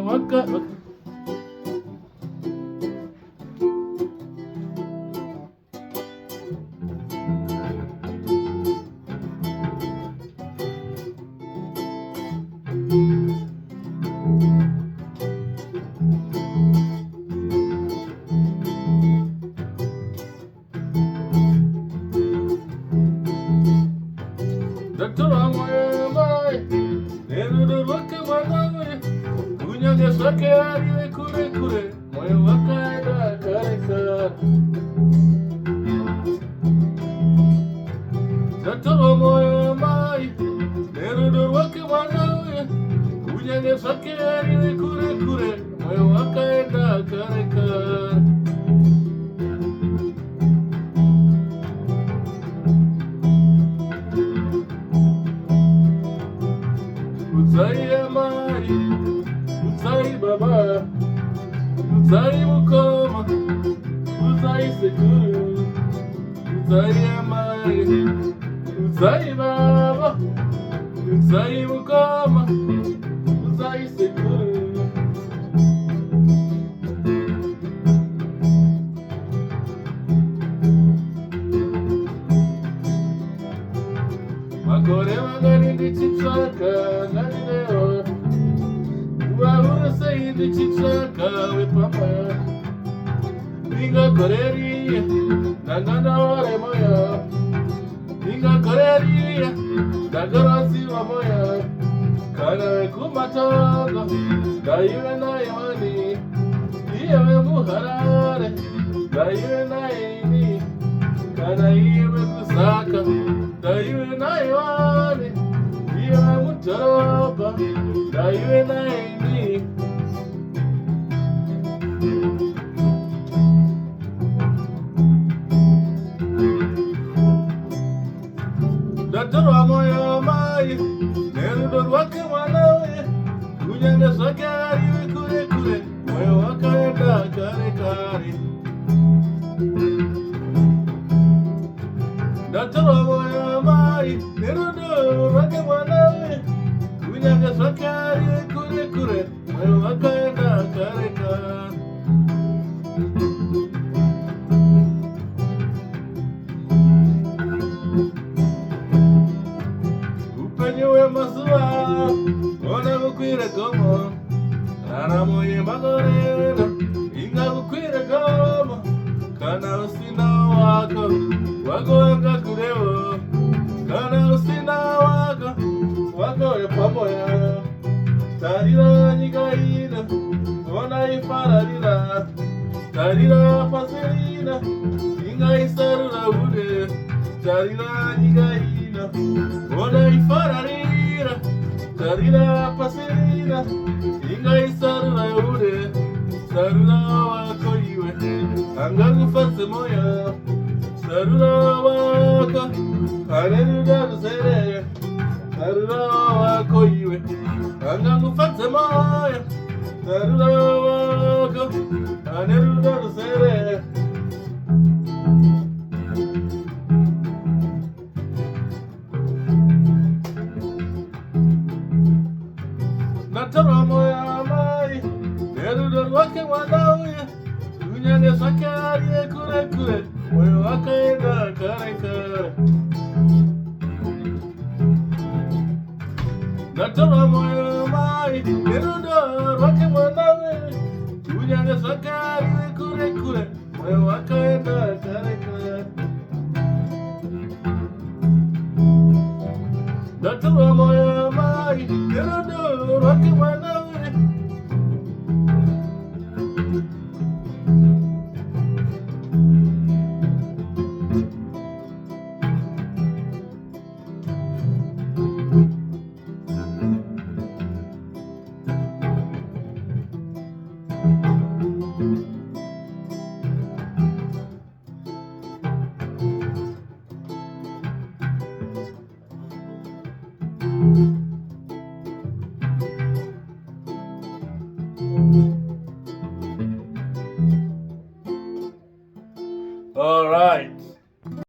waka Doctor Amoy, never look at my love. Punya de sakari kure kure, moy wakaida kareka. Doctor Amoy, never look at my love. Punya de sakari kure kure, moy wakaida kareka. Utsai amari, utsai baba, utsai mukoma, utsai sekuru. Utsai amari, utsai baba, utsai mukoma, utsai sekuru. Magore magari di chichaka, nalileo. Uaura sei di chichaka, we papa. Ninga koreria, nangana ore moya. Ninga koreria, nagarasi wa moya. Kana we kumatoga, daiwe na imani. Iwe muharare, daiwe na ini. Kana iwe kusaka, daiwe na iwani. Iwe mutaroba, daiwe na ini. Doctor Amoy mai, nerudo wake wanawe. Kunyanga sakari kure kure, moyo wakaenda kare kare. Doctor Amoy mai, nerudo wake wanawe. Kunyanga sakari kure kure, moyo wakaenda kare kare. Upenyewe masua, ona kukwira gomo. Rara moye magorena, inga kukwira gomo. Kana usina wako, wagoenga kurewo. Kana usina wako, wagoe pamoya. Tarira nyigaina, ona ifararira. Tarira pasirina, inga isarura ude. Tarira nyigaina, ona ifararira. Tarira pasirina, inga isarura ude. Sarura wako iwe, anga gufase moya. Sarura wako, kaneruda rusere. Sarura wako iwe, anga gufase moya. Sarura wako, kaneruda rusere. Natara moya mai, neruda wake wanawe. Unyane sakari kure kure, moyo wakaenda kare kare. Natara moya mai, neruda wake wanawe. Unyane sakari kure kure, moyo wakaenda kare kare. Natara moya mai, neruda wake wanawe.